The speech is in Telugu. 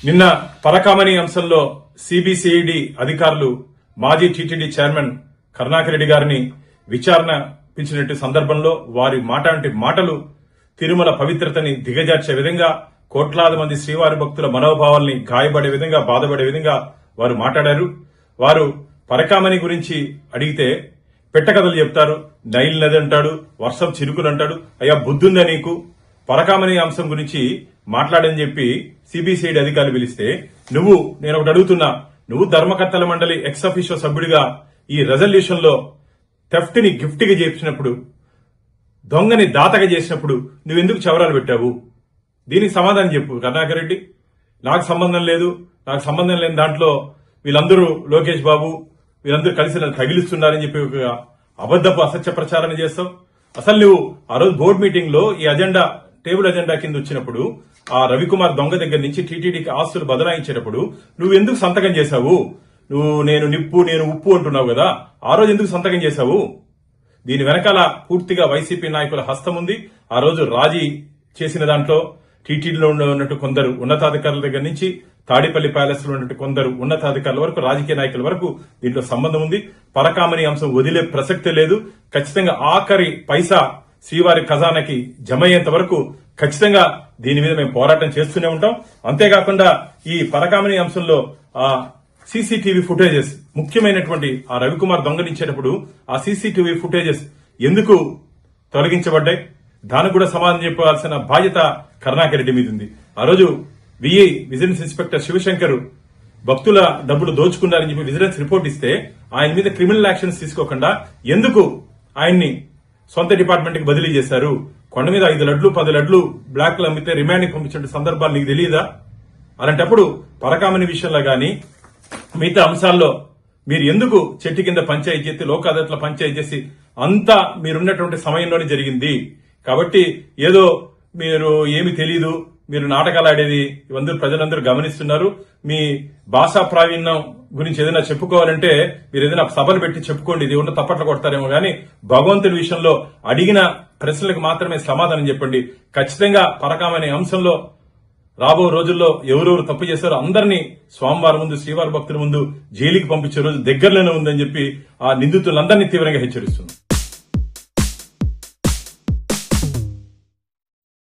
నిన్న పరకామణి అంశంలో సిబిసిఐడి అధికారులు మాజీ టీటీడీ చైర్మన్ కరుణాకర్ రెడ్డి గారిని విచారణ పిలిచినట్టు సందర్భంలో వారి మాటలు తిరుమల పవిత్రతని దిగజార్చే విధంగా కోట్లాది మంది శ్రీవారి భక్తుల మనోభావాల్ని గాయపడే విధంగా బాధపడే విధంగా వారు మాట్లాడారు. వారు పరకామణి గురించి అడిగితే పెట్టకథలు చెప్తారు. నైల్ నది అంటాడు, వర్షం చిరుకులు అంటాడు. అయ్యా బుద్ధుందా నీకు? పరకామణి అంశం గురించి మాట్లాడని చెప్పి సిబిసిఐడి అధికారులు పిలిస్తే నేను ఒకటి అడుగుతున్నా, నువ్వు ధర్మకర్తల మండలి ఎక్స్ అఫీషియో సభ్యుడిగా ఈ రెజల్యూషన్ లో థెఫ్ట్ ని గిఫ్ట్ గా చేసినప్పుడు, దొంగని దాతగా చేసినప్పుడు నువ్వెందుకు చవరాలు పెట్టావు? దీనికి సమాధానం చెప్పు కరుణాకర్ రెడ్డి. నాకు సంబంధం లేదు, నాకు సంబంధం లేని దాంట్లో వీళ్ళందరూ లోకేష్ బాబు వీళ్ళందరూ కలిసి నన్ను తగిలిస్తున్నారని చెప్పి ఒక అబద్దపు అసత్య ప్రచారం చేస్తావు. అసలు నువ్వు ఆ రోజు బోర్డు మీటింగ్ లో ఈ అజెండా టేబుల్ అజెండా కింద వచ్చినప్పుడు ఆ రవికుమార్ దొంగ దగ్గర నుంచి టీటీడీకి ఆస్తులు బదలాయించేటప్పుడు నువ్వెందుకు సంతకం చేశావు? నేను నిప్పు నేను ఉప్పు అంటున్నావు కదా, ఆ రోజు ఎందుకు సంతకం చేశావు? దీని వెనకాల పూర్తిగా వైసీపీ నాయకుల హస్తం ఉంది. ఆ రోజు రాజీ చేసిన దాంట్లో టీటీడీలో ఉన్నట్టు కొందరు ఉన్నతాధికారుల దగ్గర నుంచి తాడిపల్లి ప్యాలెస్ లో ఉన్నట్టు కొందరు ఉన్నతాధికారుల వరకు రాజకీయ నాయకుల వరకు దీంట్లో సంబంధం ఉంది. పరకామణి అంశం వదిలే ప్రసక్తే లేదు. ఖచ్చితంగా ఆఖరి పైసా శ్రీవారి ఖజానాకి జమ అయ్యేంత వరకు ఖచ్చితంగా దీని మీద మేము పోరాటం చేస్తూనే ఉంటాం. అంతేకాకుండా ఈ పరకామణి అంశంలో ఆ సీసీటీవీ ఫుటేజెస్ ముఖ్యమైనటువంటి ఆ రవికుమార్ దొంగలించేటప్పుడు ఆ సీసీటీవీ ఫుటేజెస్ ఎందుకు తొలగించబడ్డాయి? దానికి కూడా సమాధానం చెప్పాల్సిన బాధ్యత కరుణాకర్ రెడ్డి మీద ఉంది. ఆ రోజు విజిలెన్స్ ఇన్స్పెక్టర్ శివశంకర్ భక్తుల డబ్బులు దోచుకున్నారని చెప్పి విజిలెన్స్ రిపోర్ట్ ఇస్తే ఆయన మీద క్రిమినల్ యాక్షన్స్ తీసుకోకుండా ఎందుకు ఆయన్ని సొంత డిపార్ట్మెంట్ కి బదిలీ చేశారు? కొండ మీద 5 లడ్లు 10 లడ్లు బ్లాక్ లో అమ్మితే రిమాండ్ పంపించిన సందర్భాలు నీకు తెలియదా? అలాంటప్పుడు పరకామణి విషయంలో గాని మిగతా అంశాల్లో మీరు ఎందుకు చెట్టు కింద పంచాయతీ చేసి లోక్ అదాలత్లో పంచాయతీ చేసి అంతా మీరున్నటువంటి సమయంలోనే జరిగింది. కాబట్టి ఏదో మీరు ఏమి తెలీదు, మీరు నాటకాలు ఆడేది ఇవందరూ ప్రజలందరూ గమనిస్తున్నారు. మీ భాషా ప్రావీణ్యం గురించి ఏదైనా చెప్పుకోవాలంటే మీరు ఏదైనా సభలు పెట్టి చెప్పుకోండి, ఇది ఉన్న తప్పట్లు కొడతారేమో గానీ భగవంతుడి విషయంలో అడిగిన ప్రశ్నలకు మాత్రమే సమాధానం చెప్పండి. ఖచ్చితంగా పరకామణి అంశంలో రాబో రోజుల్లో ఎవరెవరు తప్పు చేశారో అందరినీ స్వామివారి ముందు శ్రీవారి భక్తుల ముందు జైలుకి పంపించే రోజు దగ్గరలోనే ఉందని చెప్పి ఆ నిందితులందరినీ తీవ్రంగా హెచ్చరిస్తున్నారు.